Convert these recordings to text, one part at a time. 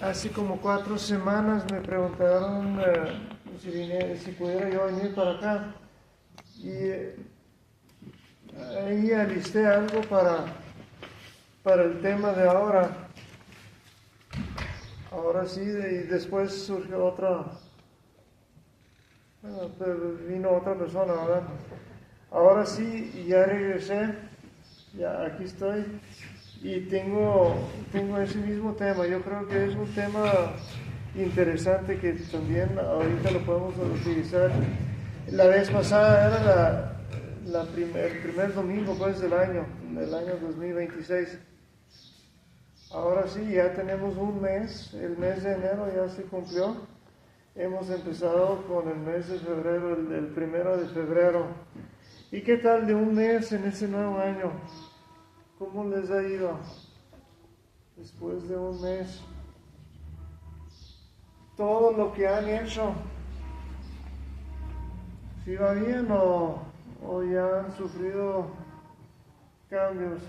Hace como 4 semanas me preguntaron si pudiera yo venir para acá. Y ahí alisté algo para el tema de ahora. Ahora sí, y después surgió vino otra persona, ¿verdad? Ahora sí, ya regresé, ya aquí estoy. Y tengo ese mismo tema. Yo creo que es un tema interesante que también ahorita lo podemos utilizar. La vez pasada era el primer domingo pues, del año 2026. Ahora sí, ya tenemos un mes, el mes de enero ya se cumplió. Hemos empezado con el mes de febrero, el 1 de febrero. ¿Y qué tal de un mes en ese nuevo año? ¿Cómo les ha ido después de un mes? Todo lo que han hecho, ¿sí va bien o ya han sufrido cambios?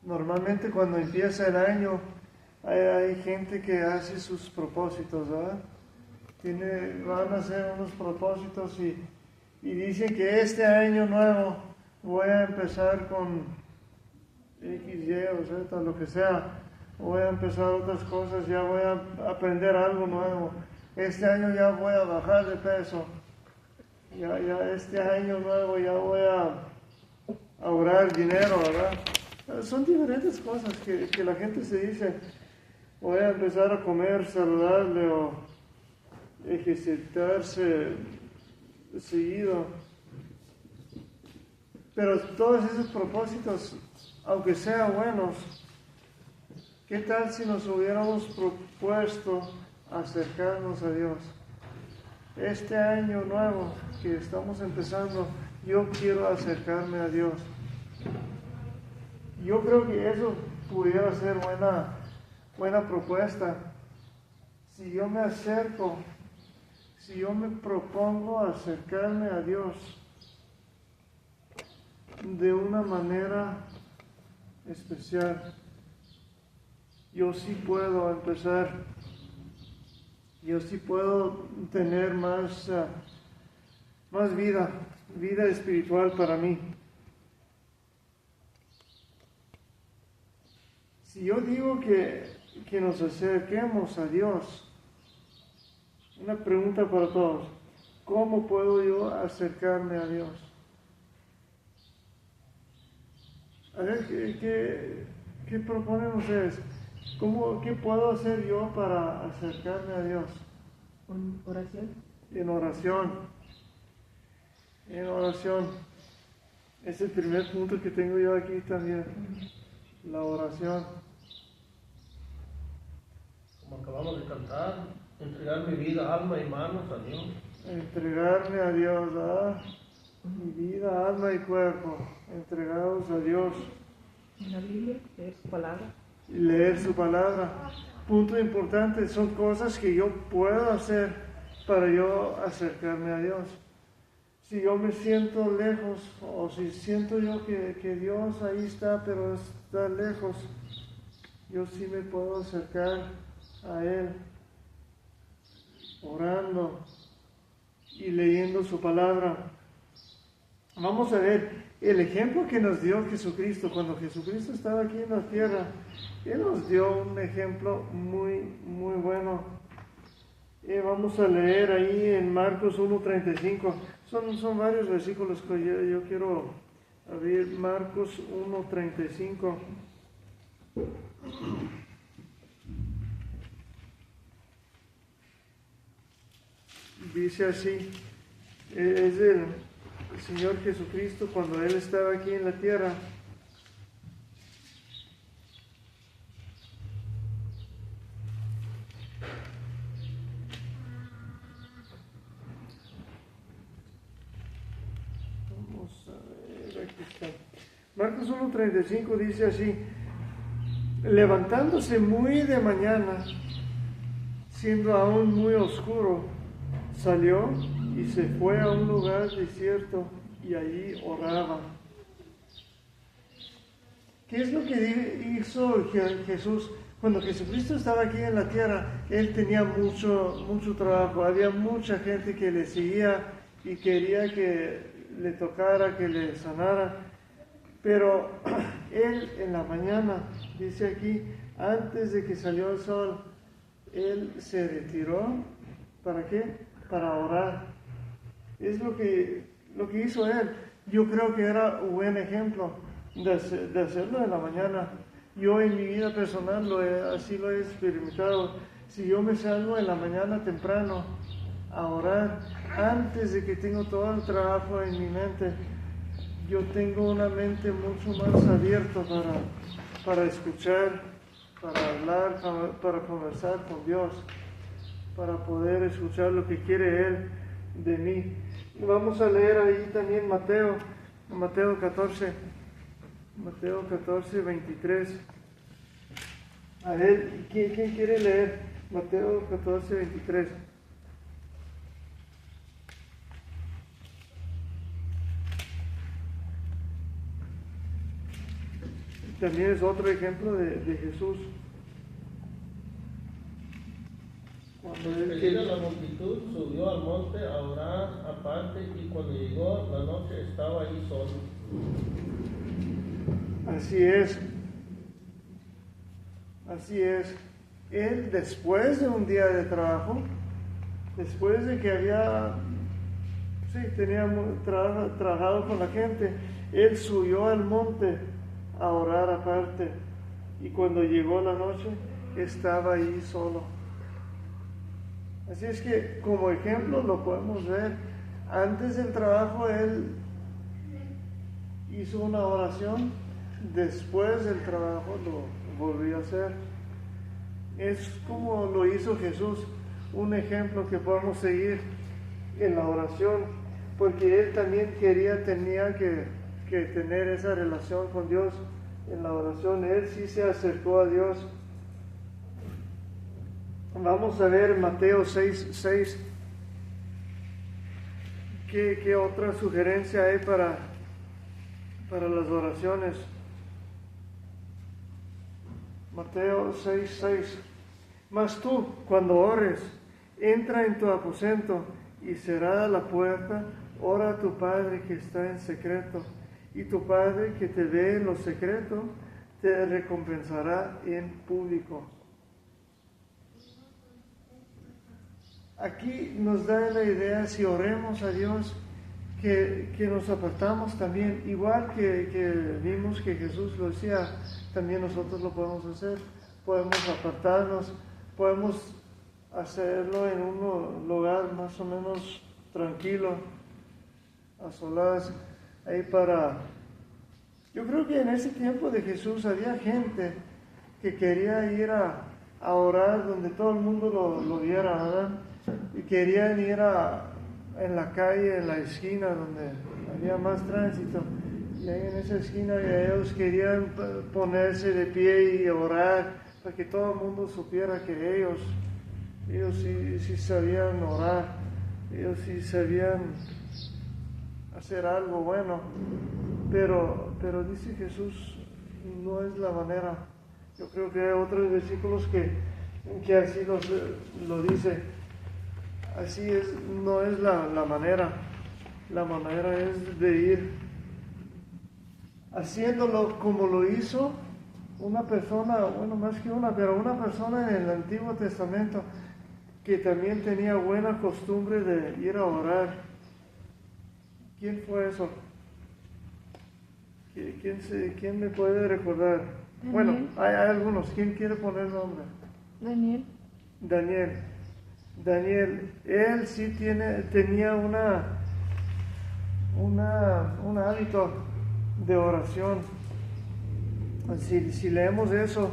Normalmente cuando empieza el año hay gente que hace sus propósitos, ¿verdad? Van a hacer unos propósitos y dicen que este año nuevo voy a empezar con X, Y o Z, lo que sea. Voy a empezar otras cosas, ya voy a aprender algo nuevo. Este año ya voy a bajar de peso. Ya este año nuevo ya voy a ahorrar dinero, ¿verdad? Son diferentes cosas que la gente se dice. Voy a empezar a comer saludable o ejercitarse seguido. Pero todos esos propósitos, aunque sean buenos, ¿qué tal si nos hubiéramos propuesto acercarnos a Dios? Este año nuevo que estamos empezando, yo quiero acercarme a Dios. Yo creo que eso pudiera ser buena propuesta. Si yo me acerco, si yo me propongo acercarme a Dios de una manera especial, yo sí puedo empezar, yo sí puedo tener más vida espiritual para mí. Si yo digo que nos acerquemos a Dios, una pregunta para todos, ¿cómo puedo yo acercarme a Dios? A ver, ¿qué proponen ustedes? ¿Qué puedo hacer yo para acercarme a Dios? ¿Con oración? En oración. En oración. Es el primer punto que tengo yo aquí también. La oración. Como acabamos de cantar, entregar mi vida, alma y manos a Dios. Entregarme a Dios, ¿verdad? Mi vida, alma y cuerpo, entregados a Dios. En la Biblia, leer su palabra. Y leer su palabra. Punto importante, son cosas que yo puedo hacer para yo acercarme a Dios. Si yo me siento lejos, o si siento yo que Dios ahí está, pero está lejos, yo sí me puedo acercar a Él, orando y leyendo su palabra. Vamos a ver el ejemplo que nos dio Jesucristo. Cuando Jesucristo estaba aquí en la tierra, Él nos dio un ejemplo muy, muy bueno. Vamos a leer ahí en Marcos 1:35. Son varios versículos que yo quiero abrir. Marcos 1:35. Dice así, es el Señor Jesucristo cuando Él estaba aquí en la tierra. Vamos a ver, aquí está. Marcos 1:35 dice así, levantándose muy de mañana, siendo aún muy oscuro, salió y se fue a un lugar desierto y allí oraba. ¿Qué es lo que hizo Jesús? Cuando Jesucristo estaba aquí en la tierra, Él tenía mucho trabajo, había mucha gente que le seguía y quería que le tocara, que le sanara, pero Él en la mañana, dice aquí, antes de que salió el sol, Él se retiró, ¿para qué? Para orar. Es lo que hizo Él. Yo creo que era un buen ejemplo de hacerlo en la mañana. Yo en mi vida personal así lo he experimentado. Si yo me salgo en la mañana temprano a orar, antes de que tengo todo el trabajo en mi mente, yo tengo una mente mucho más abierta para escuchar, para hablar, para conversar con Dios, para poder escuchar lo que quiere Él de mí. Vamos a leer ahí también Mateo 14, 23. A ver, ¿quién quiere leer? Mateo 14, 23. También es otro ejemplo de Jesús. Cuando él Despedida la multitud, subió al monte a orar aparte, y cuando llegó la noche estaba allí solo. Así es. Él, después de un día de trabajo, después de que tenía trabajado con la gente, él subió al monte a orar aparte, y cuando llegó la noche estaba ahí solo. Así es que como ejemplo lo podemos ver. Antes del trabajo él hizo una oración, después del trabajo lo volvió a hacer. Es como lo hizo Jesús, un ejemplo que podemos seguir en la oración, porque él también tenía que tener esa relación con Dios en la oración. Él sí se acercó a Dios. Vamos a ver Mateo 6. ¿Qué otra sugerencia hay para las oraciones? Mateo 6. Mas tú, cuando ores, entra en tu aposento y cerrada la puerta, ora a tu Padre que está en secreto, y tu Padre que te ve en lo secreto te recompensará en público. Aquí nos da la idea, si oremos a Dios, que nos apartamos también, igual que vimos que Jesús lo hacía, también nosotros lo podemos hacer. Podemos apartarnos, podemos hacerlo en un lugar más o menos tranquilo, a solas, ahí Yo creo que en ese tiempo de Jesús había gente que quería ir a orar donde todo el mundo lo viera, ¿verdad? Y querían ir en la calle, en la esquina donde había más tránsito, y ahí en esa esquina ellos querían ponerse de pie y orar para que todo el mundo supiera que ellos sí sabían orar, ellos sí sabían hacer algo bueno, pero dice Jesús, no es la manera. Yo creo que hay otros versículos que así lo dice. Así es, no es la manera. La manera es de ir haciéndolo como lo hizo una persona, bueno, más que una, pero una persona en el Antiguo Testamento que también tenía buena costumbre de ir a orar. ¿Quién fue eso? ¿Quién me puede recordar? Daniel. Bueno, hay algunos. ¿Quién quiere poner nombre? Daniel, él sí tenía un hábito de oración. Si leemos eso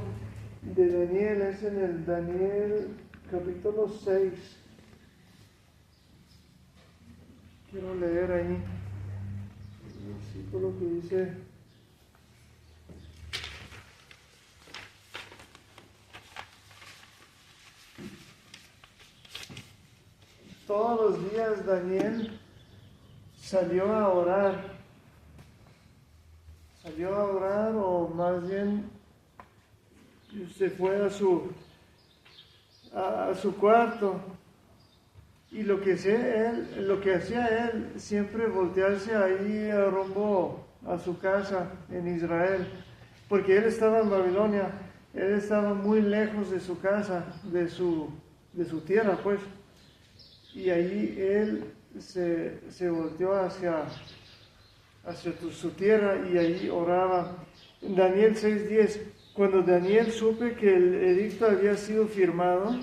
de Daniel, es en el Daniel capítulo 6. Quiero leer ahí el versículo que dice: todos los días Daniel salió a orar volvió a orar, o más bien se fue a su cuarto, y lo que hacía él, siempre voltearse ahí rumbo a su casa en Israel, porque él estaba en Babilonia, él estaba muy lejos de su casa, de su tierra, pues, y ahí él se volteó hacia su tierra y ahí oraba. Daniel 6:10, cuando Daniel supe que el edicto había sido firmado,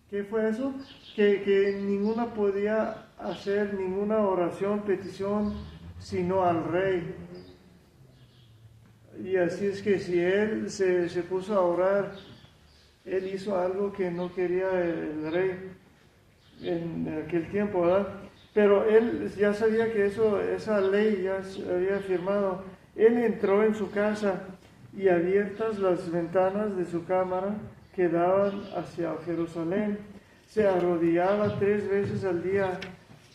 ¿qué fue eso? Que ninguno podía hacer ninguna oración, petición, sino al rey. Y así es que si él se puso a orar, él hizo algo que no quería el rey en aquel tiempo, ¿verdad? Pero él ya sabía que esa ley ya se había firmado. Él entró en su casa y abiertas las ventanas de su cámara que daban hacia Jerusalén, se arrodillaba 3 veces al día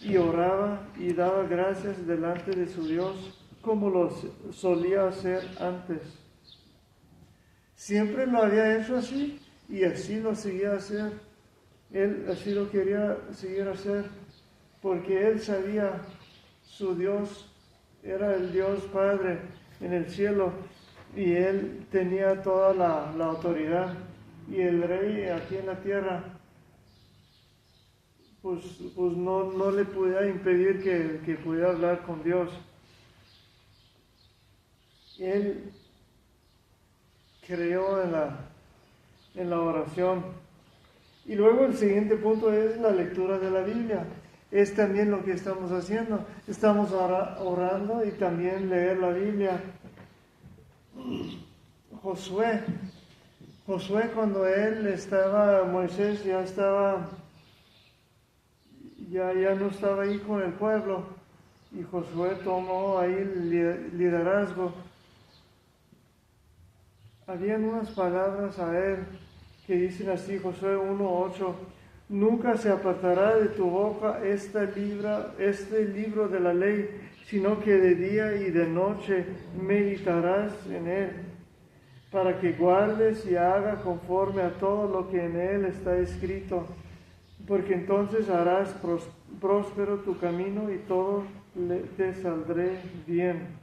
y oraba y daba gracias delante de su Dios, como lo solía hacer antes. Siempre lo había hecho así y así lo seguía a hacer. Él así lo quería seguir a hacer, porque él sabía su Dios era el Dios Padre en el cielo y él tenía toda la autoridad, y el rey aquí en la tierra pues no le podía impedir que pudiera hablar con Dios. Él creyó en la oración. Y luego el siguiente punto es la lectura de la Biblia. Es también lo que estamos haciendo. Estamos orando y también leer la Biblia. Josué, cuando Moisés ya no estaba ahí con el pueblo, y Josué tomó ahí el liderazgo. Habían unas palabras a él que dicen así, Josué 1:8, nunca se apartará de tu boca este libro de la ley, sino que de día y de noche meditarás en él, para que guardes y hagas conforme a todo lo que en él está escrito, porque entonces harás próspero tu camino y todo te saldré bien.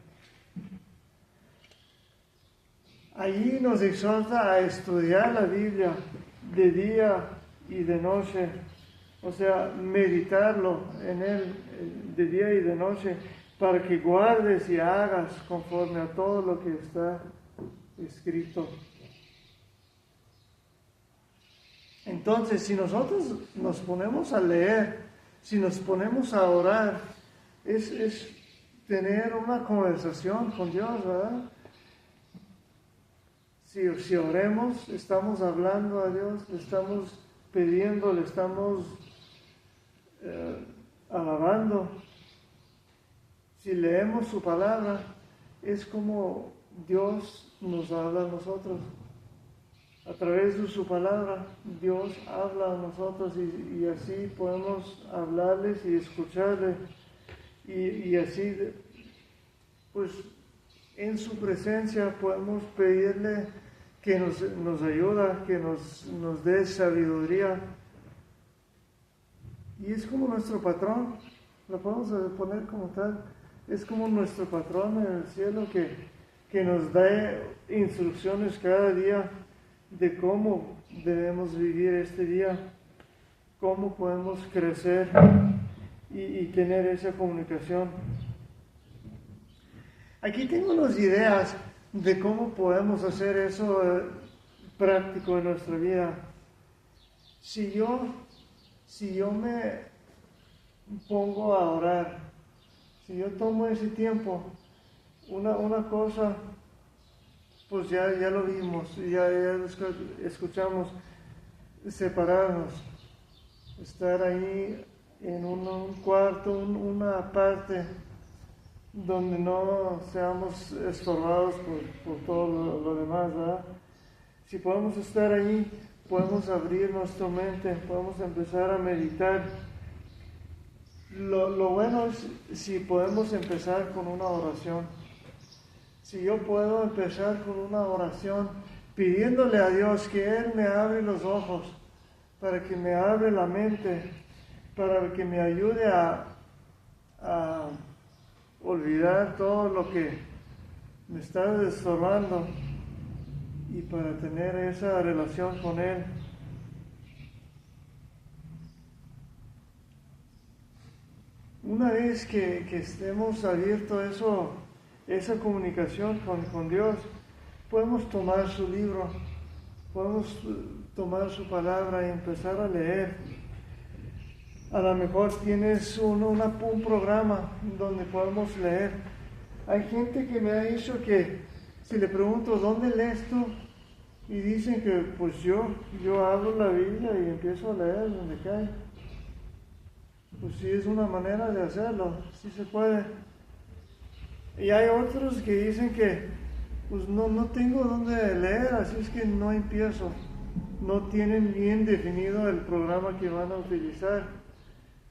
Allí nos exhorta a estudiar la Biblia de día y de noche, o sea, meditarlo en él de día y de noche, para que guardes y hagas conforme a todo lo que está escrito. Entonces, si nosotros nos ponemos a leer, si nos ponemos a orar, es tener una conversación con Dios, ¿verdad? Si oremos, estamos hablando a Dios, le estamos pidiendo, le estamos alabando. Si leemos su palabra, es como Dios nos habla a nosotros. A través de su palabra, Dios habla a nosotros y así podemos hablarles y escucharles. Y así, pues, en su presencia podemos pedirle que nos ayuda, que nos dé sabiduría. Y es como nuestro patrón, lo podemos poner como tal, es como nuestro patrón en el cielo que nos da instrucciones cada día de cómo debemos vivir este día, cómo podemos crecer y tener esa comunicación. Aquí tengo unas ideas de cómo podemos hacer eso práctico en nuestra vida. Si yo me pongo a orar, si yo tomo ese tiempo, una cosa, pues ya lo vimos, ya escuchamos, separarnos, estar ahí en un cuarto, una parte donde no seamos estorbados por todo lo demás, ¿verdad? Si podemos estar ahí, podemos abrir nuestra mente, podemos empezar a meditar. Lo bueno es si podemos empezar con una oración. Si yo puedo empezar con una oración pidiéndole a Dios que Él me abre los ojos, para que me abre la mente, para que me ayude a olvidar todo lo que me está estorbando y para tener esa relación con Él. Una vez que estemos abiertos a esa comunicación con Dios, podemos tomar su libro, podemos tomar su palabra y empezar a leer. A lo mejor tienes un programa donde podemos leer. Hay gente que me ha dicho que si le pregunto, ¿dónde lees tú? Y dicen que pues yo abro la Biblia y empiezo a leer donde cae. Pues sí, es una manera de hacerlo, sí se puede. Y hay otros que dicen que pues no tengo dónde leer, así es que no empiezo. No tienen bien definido el programa que van a utilizar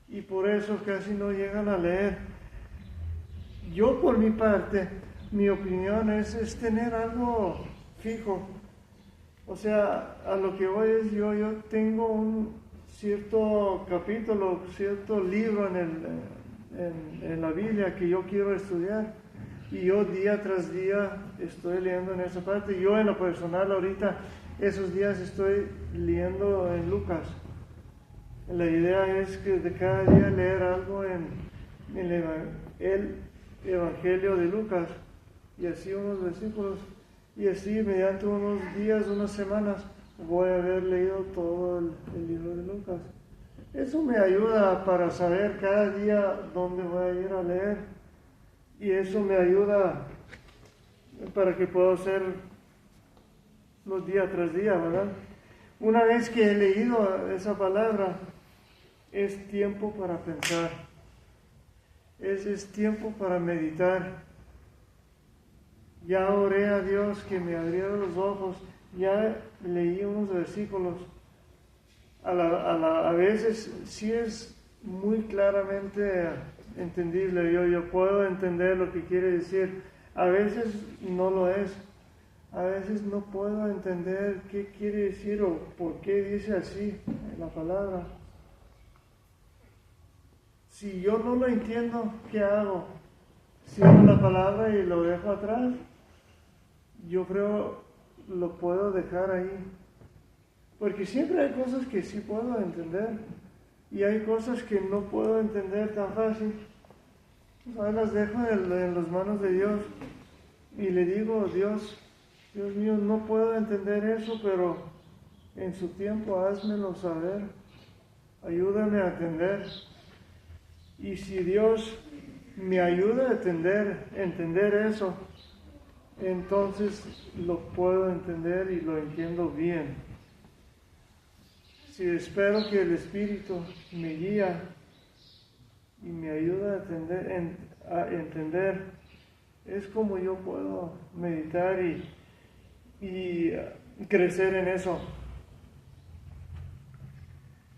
y por eso casi no llegan a leer. Yo por mi parte, mi opinión es tener algo fijo. O sea, a lo que voy es yo tengo un cierto capítulo, cierto libro en la Biblia que yo quiero estudiar y yo día tras día estoy leyendo en esa parte. Yo en lo personal ahorita esos días estoy leyendo en Lucas. La idea es que de cada día leer algo en el Evangelio de Lucas y así unos versículos y así mediante unos días, unas semanas voy a haber leído todo el libro de Lucas. Eso me ayuda para saber cada día dónde voy a ir a leer y eso me ayuda para que pueda hacer los días tras día, ¿verdad? Una vez que he leído esa palabra, es tiempo para pensar, es tiempo para meditar. Ya oré a Dios que me abriera los ojos, ya leí unos versículos. A veces sí es muy claramente entendible, yo puedo entender lo que quiere decir, a veces no lo es. A veces no puedo entender qué quiere decir o por qué dice así en la palabra. Si yo no lo entiendo, ¿qué hago? Cierro la palabra y lo dejo atrás. Yo creo lo puedo dejar ahí. Porque siempre hay cosas que sí puedo entender y hay cosas que no puedo entender tan fácil. Pues las dejo en las manos de Dios y le digo, Dios mío, no puedo entender eso, pero en su tiempo házmelo saber, ayúdame a entender. Y si Dios me ayuda a entender eso, entonces lo puedo entender y lo entiendo bien. Si espero que el Espíritu me guía y me ayuda a entender, es como yo puedo meditar y crecer en eso.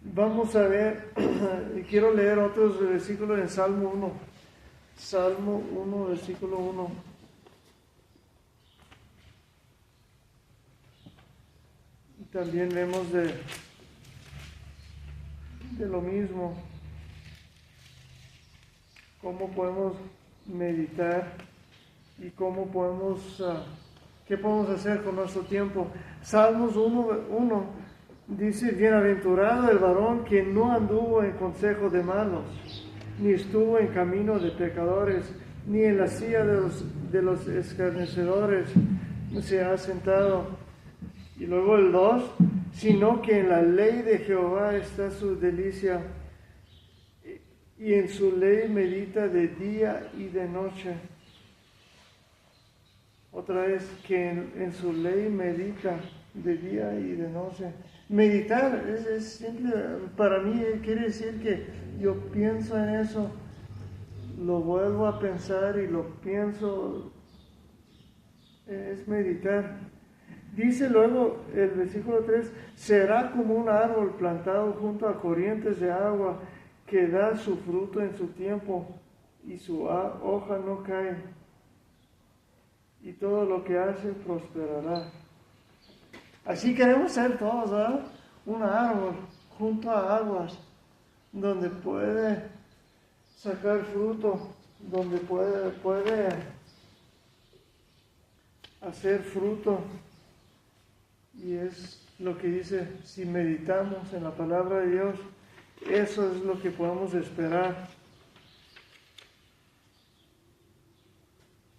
Vamos a ver, quiero leer otros versículos en Salmo 1. Salmo 1, versículo 1. Y también vemos de lo mismo, cómo podemos meditar y cómo podemos, qué podemos hacer con nuestro tiempo. Salmos 1 dice, bienaventurado el varón que no anduvo en consejo de malos, ni estuvo en camino de pecadores, ni en la silla de los escarnecedores se ha sentado. Y luego el 2, sino que en la ley de Jehová está su delicia, y en su ley medita de día y de noche. Otra vez, que en su ley medita de día y de noche. Meditar es simple, para mí quiere decir que yo pienso en eso, lo vuelvo a pensar y lo pienso, es meditar. Dice luego el versículo 3, será como un árbol plantado junto a corrientes de agua que da su fruto en su tiempo y su hoja no cae. y todo lo que hace prosperará. Así queremos ser todos, ¿verdad? Un árbol junto a aguas, donde puede sacar fruto, donde puede hacer fruto. Y es lo que dice, si meditamos en la palabra de Dios, eso es lo que podemos esperar.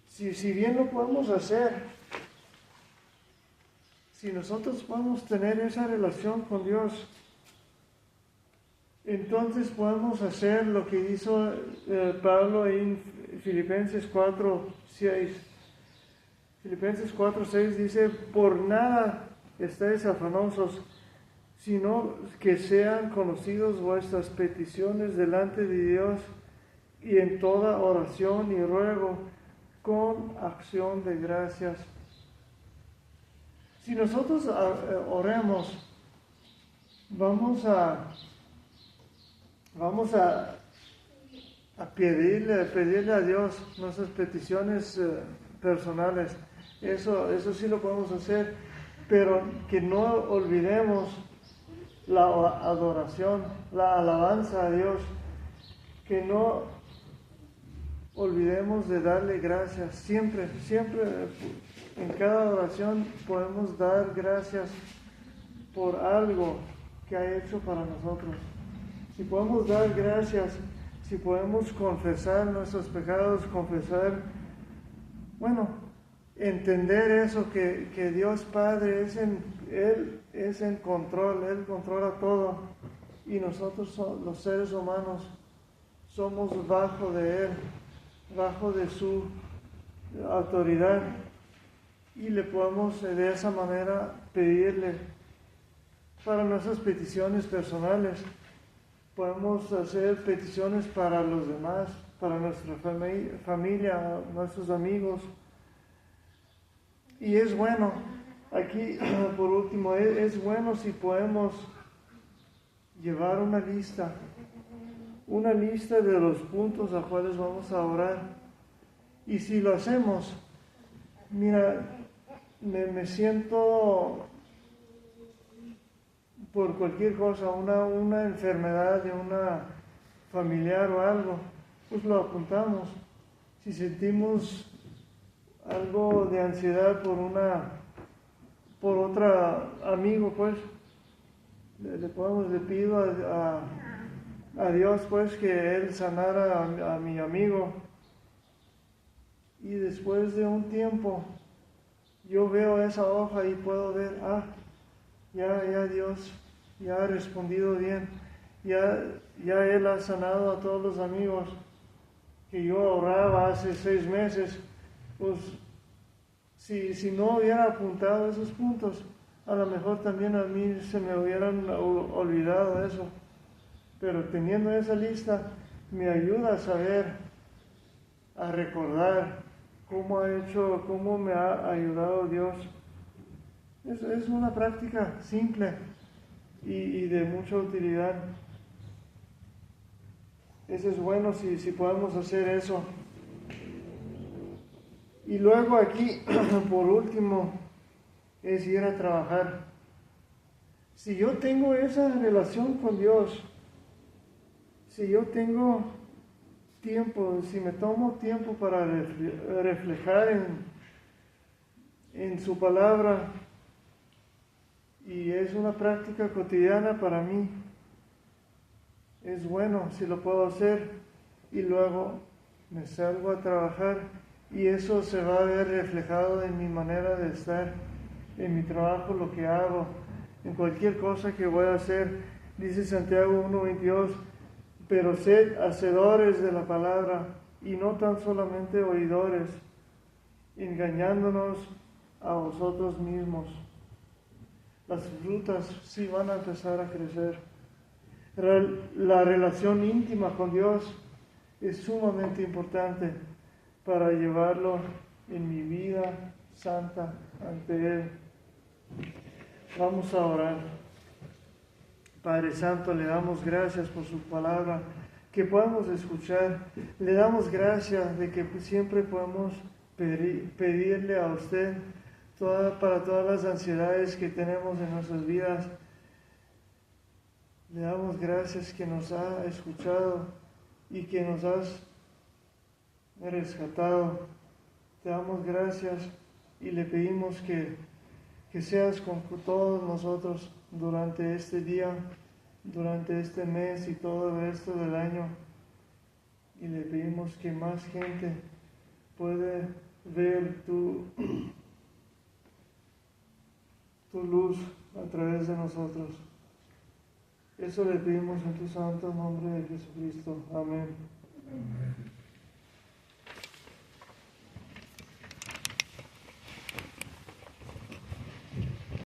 Si bien lo podemos hacer, si nosotros podemos tener esa relación con Dios, entonces podemos hacer lo que hizo Pablo en Filipenses 4:6. Filipenses 4:6 dice, por nada estáis afanosos, sino que sean conocidos vuestras peticiones delante de Dios y en toda oración y ruego con acción de gracias. Si nosotros oremos, vamos a pedirle a Dios nuestras peticiones personales. Eso sí lo podemos hacer, pero que no olvidemos la adoración, la alabanza a Dios, que no olvidemos de darle gracias. Siempre en cada oración podemos dar gracias por algo que ha hecho para nosotros. Si podemos dar gracias, si podemos confesar nuestros pecados, entender eso, que Dios Padre Él es en control, Él controla todo, y nosotros los seres humanos somos bajo de Él, bajo de su autoridad, y le podemos de esa manera pedirle para nuestras peticiones personales. Podemos hacer peticiones para los demás, para nuestra familia, nuestros amigos. Y es bueno, aquí por último, es bueno si podemos llevar una lista de los puntos a cuales vamos a orar. Y si lo hacemos, mira, me siento por cualquier cosa, una enfermedad de una familiar o algo, pues lo apuntamos. Si sentimos algo de ansiedad por otro amigo, pues le pido a Dios, pues, que Él sanara a mi amigo. Y después de un tiempo, yo veo esa hoja y puedo ver, ya Dios ya ha respondido bien, ya Él ha sanado a todos los amigos que yo ahorraba hace 6 meses. Pues si no hubiera apuntado esos puntos, a lo mejor también a mí se me hubieran olvidado eso. Pero teniendo esa lista, me ayuda a saber, a recordar cómo me ha ayudado Dios. Es una práctica simple y de mucha utilidad. Eso es bueno si podemos hacer eso. Y luego aquí, por último, es ir a trabajar. Si yo tengo esa relación con Dios, si yo tengo tiempo, si me tomo tiempo para reflejar en su palabra, y es una práctica cotidiana para mí, es bueno si lo puedo hacer, y luego me salgo a trabajar, y eso se va a ver reflejado en mi manera de estar, en mi trabajo, lo que hago, en cualquier cosa que voy a hacer. Dice Santiago 1:22, pero sed hacedores de la palabra y no tan solamente oidores, engañándonos a vosotros mismos. Las frutas sí van a empezar a crecer. La relación íntima con Dios es sumamente importante para llevarlo en mi vida santa ante Él. Vamos a orar. Padre Santo, le damos gracias por su palabra que podemos escuchar. Le damos gracias de que siempre podemos pedirle a usted para todas las ansiedades que tenemos en nuestras vidas. Le damos gracias que nos ha escuchado y que nos has rescatado. Te damos gracias y le pedimos que seas con todos nosotros durante este día, durante este mes y todo el resto del año. Y le pedimos que más gente pueda ver tu luz a través de nosotros. Eso le pedimos en tu santo nombre de Jesucristo. Amén.